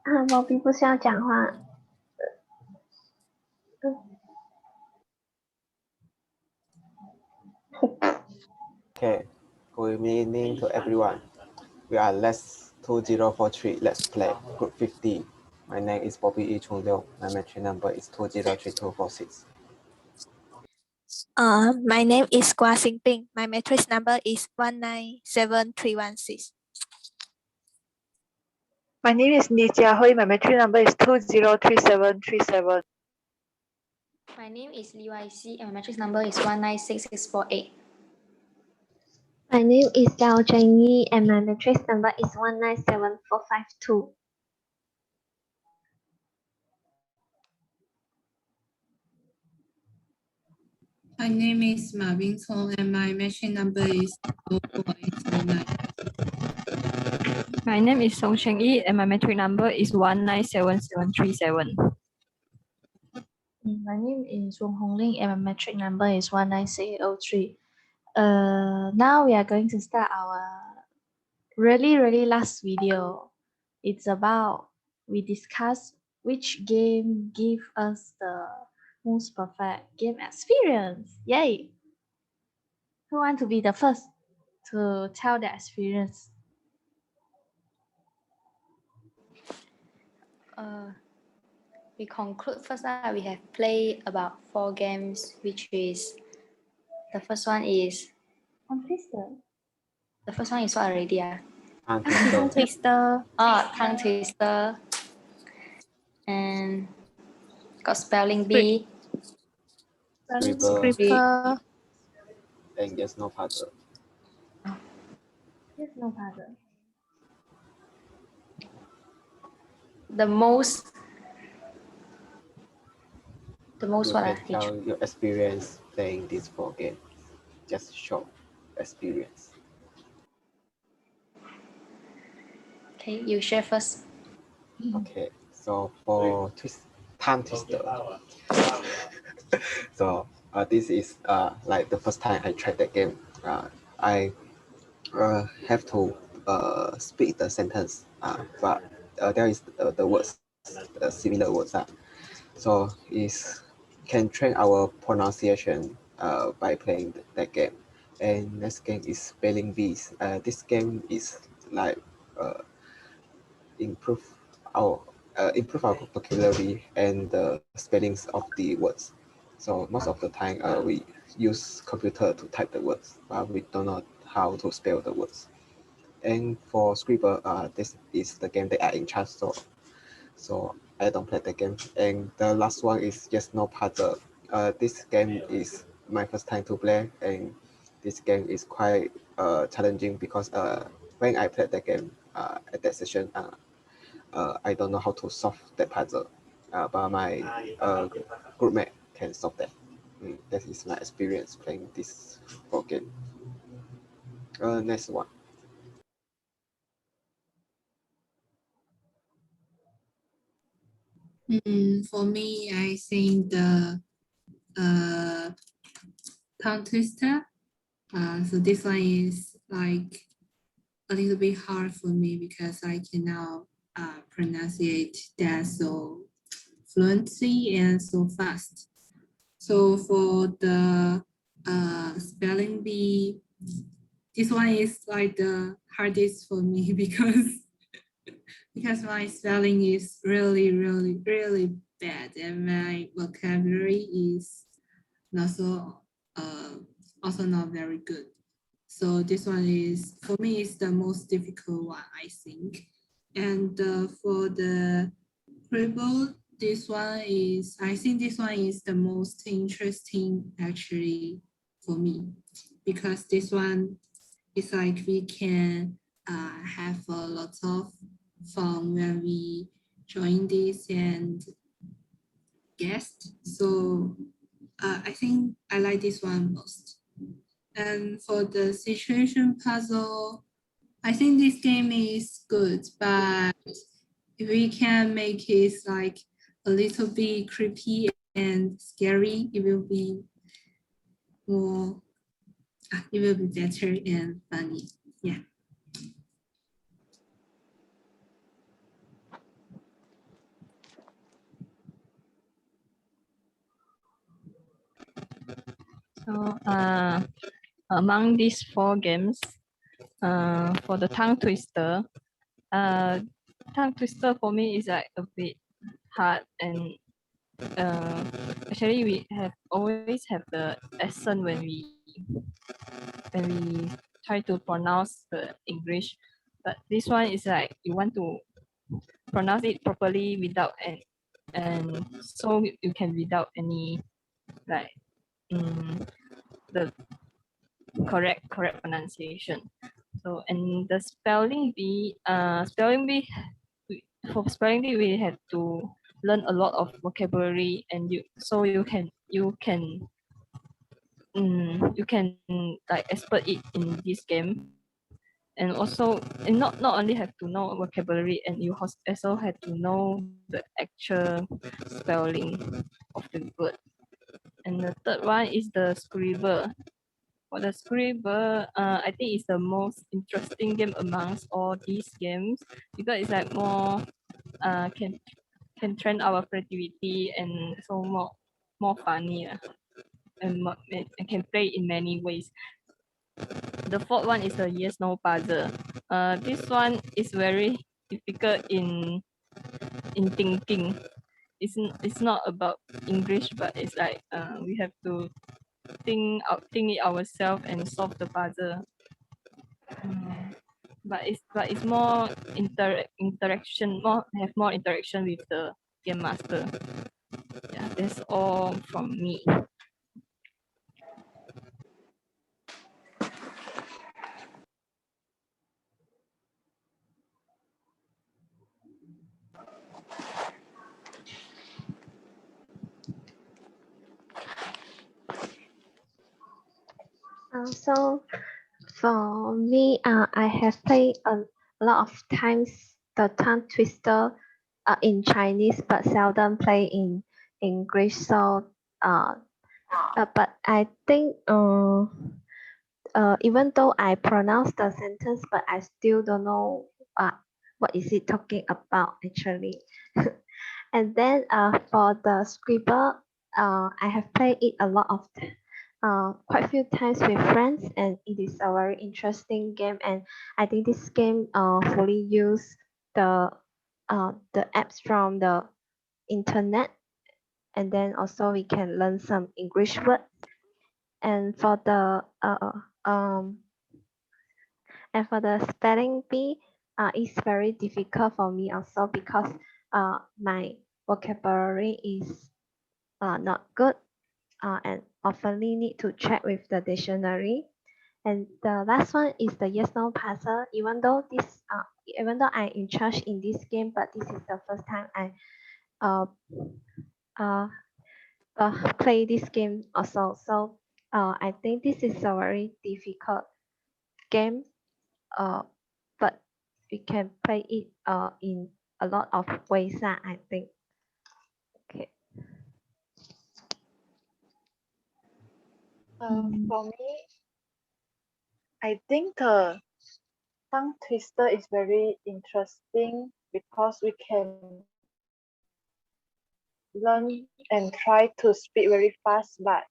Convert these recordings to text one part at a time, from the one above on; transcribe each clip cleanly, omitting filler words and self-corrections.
我并不是要讲话。Okay, good evening to everyone. We are LAX 2043. Let's play Group 50. My name is Bobby E. Chung Liu. My matric number is 203246. My name is Gua Xingping. My matrix number is 197316. My name is Ni Jiahui. My matric number is 203737. My name is Li YC and my matrix number is 196648. My name is Gao Zhengyi and my matrix number is 197452. My name is Ma Bingcong and my machine number is 04809. My name is Song Cheng Yi and my matric number is 197737. My name is Wong Hong Ling and my matric number is 19603. Now we are going to start our really last video. It's about we discuss which game give us the most perfect game experience. Yay! Who want to be the first to tell the experience? We conclude first that we have played about 4 games, which is the first one is Twister. the first one is what already? Tongue Twister. Tongue Twister, and got Spelling Bee, Scribble. and Yes No Puzzle. Yes, no puzzle. the most You what can tell your experience playing these 4 games. Just short experience. Okay, you share first. Okay, so for Time Twister. So this is like the first time I tried that game. I have to speak the sentence, but there is the words, similar words. So is can train our pronunciation by playing that game. And next game is Spelling Bees. This game is like improve our vocabulary and the spellings of the words. So most of the time we use computer to type the words, but we don't know how to spell the words. And for Scribble, this is the game that I in charge, so I don't play the game. And the last one is Yes No Puzzle. This game is my first time to play, and this game is quite challenging because when I played the game at that session, I don't know how to solve that puzzle, but my group mate can solve that. That is my experience playing this 4 game. Next one. For me, I think the tongue twister. So this one is like a little bit hard for me because I cannot pronunciate that so fluently and so fast. So for the spelling bee, this one is like the hardest for me because my spelling is really bad and my vocabulary is not so also not very good. So this one is for me is the most difficult one, I think. And for the Scribble, I think this one is the most interesting actually for me because this one is like we can have a lot of fun when we join this and guest. So I think I like this one most. And for the situation puzzle, I think this game is good, but if we can make it like a little bit creepy and scary, it will be better and funny. Yeah. So among these four games, for the tongue twister, tongue twister for me is like a bit hard, and actually we have always have the accent when we try to pronounce the English, but this one is like you want to pronounce it properly without and so you can without any like the correct pronunciation. So and the spelling bee for spelling bee we had to learn a lot of vocabulary, and you can like expert it in this game. And also, and not only have to know vocabulary, and you also have to know the actual spelling of the word. And the third one is the scribble. For the scribble, I think it's the most interesting game amongst all these games, because it's like more can train our creativity, and so more funny and can play in many ways. The fourth one is the yes no puzzle. This one is very difficult in thinking. It's not about English, but it's like we have to think it ourselves and solve the puzzle. But it's more interaction, more interaction with the game master. Yeah, that's all from me. So for me, I have played a lot of times the tongue twister in Chinese, but seldom play in English. So but I think even though I pronounce the sentence, but I still don't know what is it talking about actually. And then for the scribble, I have played it a lot of quite a few times with friends, and it is a very interesting game. And I think this game fully use the apps from the internet, and then also we can learn some English words. And for the spelling bee, it's very difficult for me also because my vocabulary is not good, and oftenly need to check with the dictionary. And the last one is the yes no puzzle. Even though I'm in charge in this game, but this is the first time I uh, uh, play this game also. So I think this is a very difficult game. But we can play it in a lot of ways. I think. Okay. For me, I think the tongue twister is very interesting because we can learn and try to speak very fast but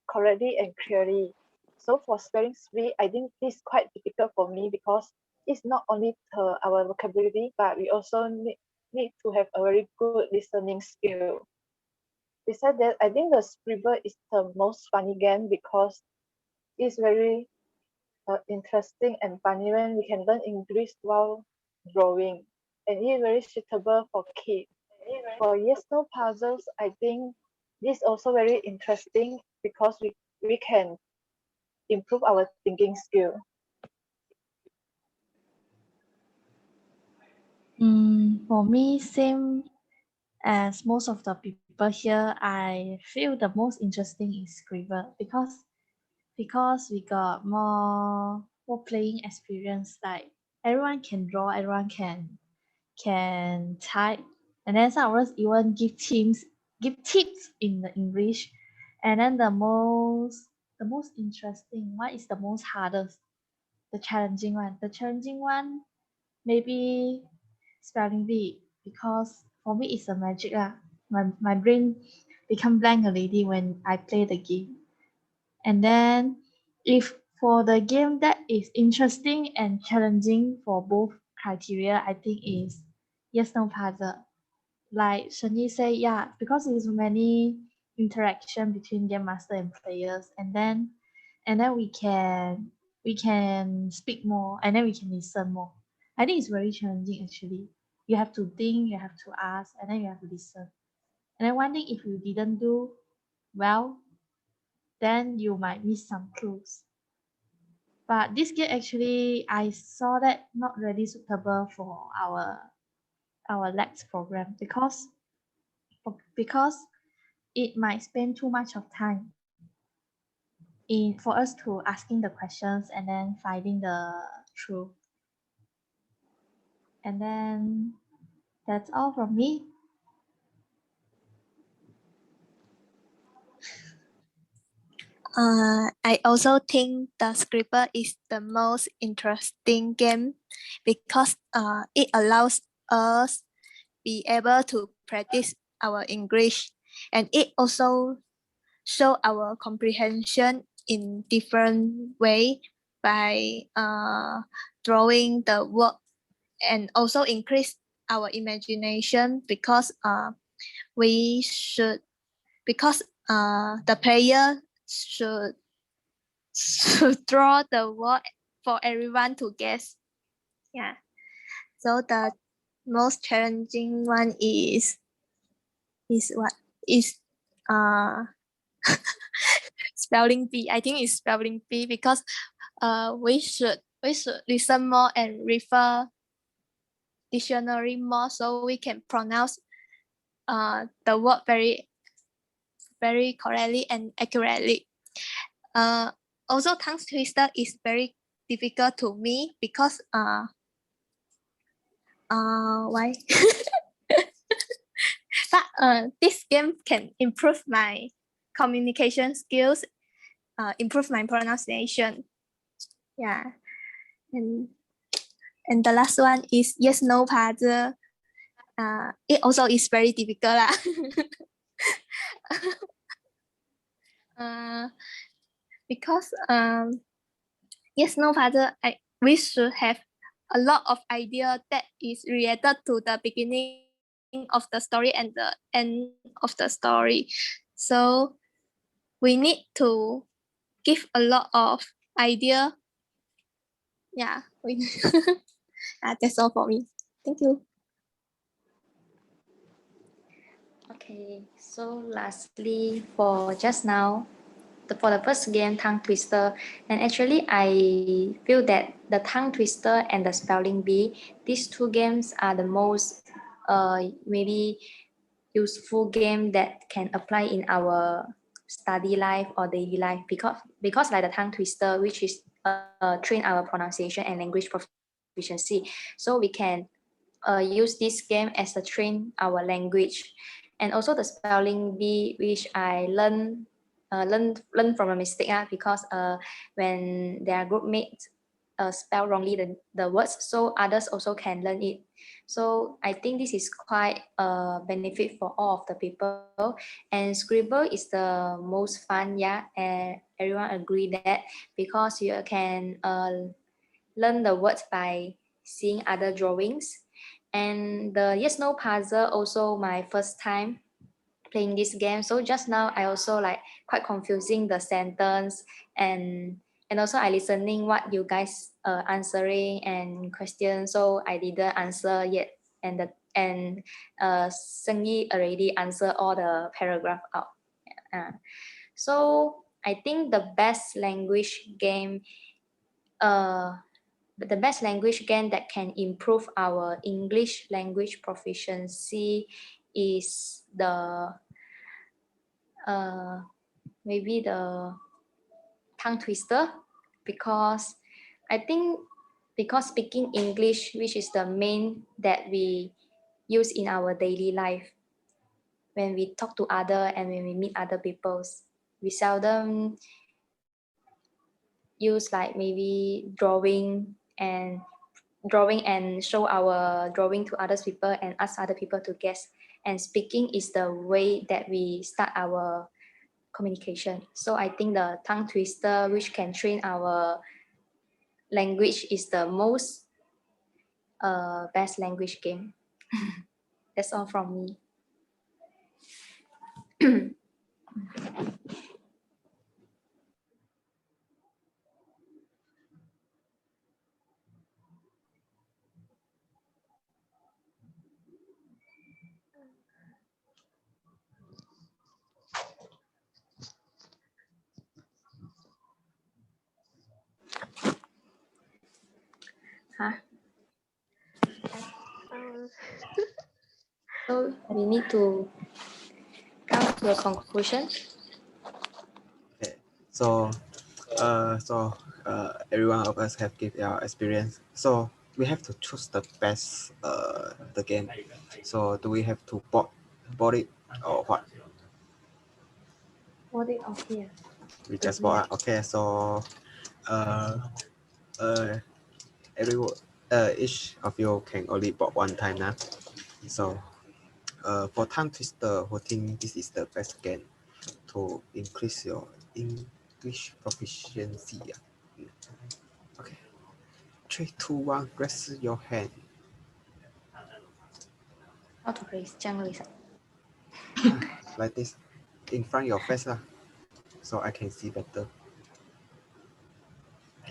correctly and clearly. So for spelling bee, I think this is quite difficult for me because it's not only our vocabulary, but we also need to have a very good listening skill. Besides that, I think the scribble is the most funny game because it's very interesting and funny when we can learn English while drawing, and it's very suitable for kids. For yes no puzzles, I think this also very interesting because we can improve our thinking skill. For me, same as most of the people here, I feel the most interesting is Scribble because we got more playing experience. Like everyone can draw, everyone can type, and then some of us even give tips in the English. And then the most interesting one is the most hardest, the challenging one. The challenging one maybe spelling bee because for me it's a magic lah. My brain become blank already when I play the game. And then if for the game that is interesting and challenging for both criteria, I think is yes no puzzle. Like Shani say, yeah, because there's many interaction between game master and players, and then we can speak more, and then we can listen more. I think it's very challenging actually. You have to think, you have to ask, and then you have to listen. And then one thing, if you didn't do well, then you might miss some clues. But this game actually, I saw that not really suitable for our LAX program because it might spend too much of time in for us to asking the questions and then finding the truth. And then that's all from me. I also think the Scribble is the most interesting game because it allows us be able to practice our English, and it also show our comprehension in different way by drawing the word, and also increase our imagination because we should because the player should should draw the word for everyone to guess. Yeah. So the most challenging one is what is uh spelling bee. I think it's spelling bee because we should listen more and refer dictionary more so we can pronounce the word very correctly and accurately. Uh, Also, tongue twister is very difficult to me because why? But this game can improve my communication skills, improve my pronunciation. Yeah, and and the last one is yes no puzzle. It also is very difficult lah. uh, because yes no puzzle, we should have a lot of idea that is related to the beginning of the story and the end of the story. So we need to give a lot of idea. Yeah, that's all for me. Thank you. Okay, so lastly, for just now, for the first game, tongue twister, and actually I feel that the tongue twister and the spelling bee, these two games are the most maybe useful game that can apply in our study life or daily life, because like the tongue twister, which is train our pronunciation and language proficiency, so we can use this game as a train our language. And also the spelling bee, which I learn from a mistake, because when their group mates spell wrongly the words, so others also can learn it. So I think this is quite a benefit for all of the people. And Scribble is the most fun, yeah, and everyone agree that, because you can learn the words by seeing other drawings. And the yes no puzzle also my first time playing this game, so just now I also like quite confusing the sentence, and also I listening what you guys answering and questions, so I didn't answer yet, and Seng Yi already answer all the paragraph out. So I think uh the best language game that can improve our English language proficiency is the maybe the tongue twister, because I think, because speaking English, which is the main that we use in our daily life, when we talk to other and when we meet other peoples, we seldom use like maybe drawing and show our drawing to other people and ask other people to guess. And speaking is the way that we start our communication. So I think the tongue twister, which can train our language, is the most best language game. That's all from me. Huh? So we need to come to a conclusion. Okay, so every one of us have give our experience. So we have to choose the best the game. So do we have to bought it or what? What it off here? We just bought it. Okay, so uh uh each of you can only bought one time now. So for tongue twister, who think this is the best game to increase your English proficiency? Okay. 3, 2, 1, raise your hand. How to raise? 这样 raise. Like this. In front of your face lah. So I can see better.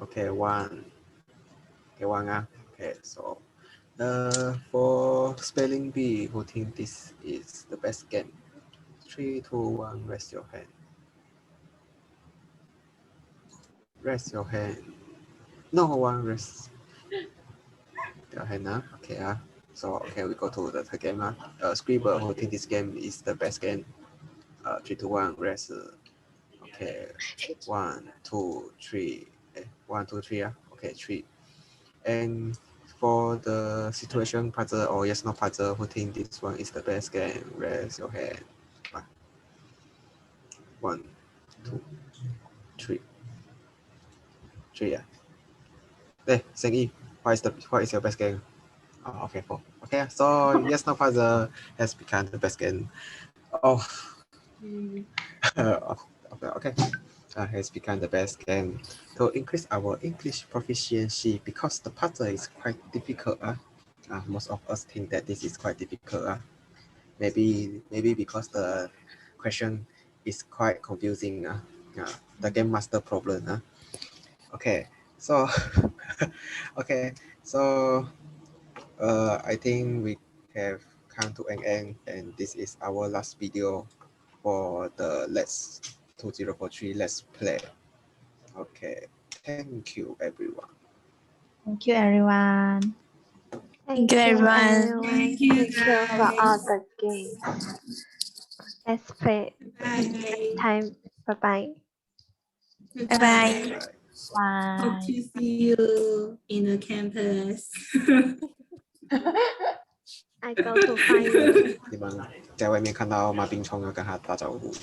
Okay, one. Okay, one. Okay, so for spelling bee, who think this is the best game? 3, 2, 1, raise your hand. Raise your hand. No one raise your hand. Okay. So okay, we go to the third game. Scribble, who think this game is the best game? 3, 2, 1, raise. Okay, 1, 2, 3. 1, 2, 3. Okay, 3. And for the situation puzzle or yes no puzzle, who think this one is the best game? Raise your hand. 1, 2, 3. 3. Hey, Sengi, what is your best game? Oh, okay, 4. Okay, so yes no puzzle has become the best game. Oh, okay. Has become the best game to increase our English proficiency because the puzzle is quite difficult. Most of us think that this is quite difficult. Maybe because the question is quite confusing. The game master problem. Okay, so okay, so I think we have come to an end, and this is our last video for the Let's 2043 Let's Play. Okay, thank you everyone. Thank you, everyone. Thank you, everyone. Thank you, Thank you for all guys. the games. Let's play Bye. time. Bye bye. Bye bye. Bye. Hope Bye. to see you in the campus. I go to find you. 你们在外面看到马冰冲要跟他打招呼。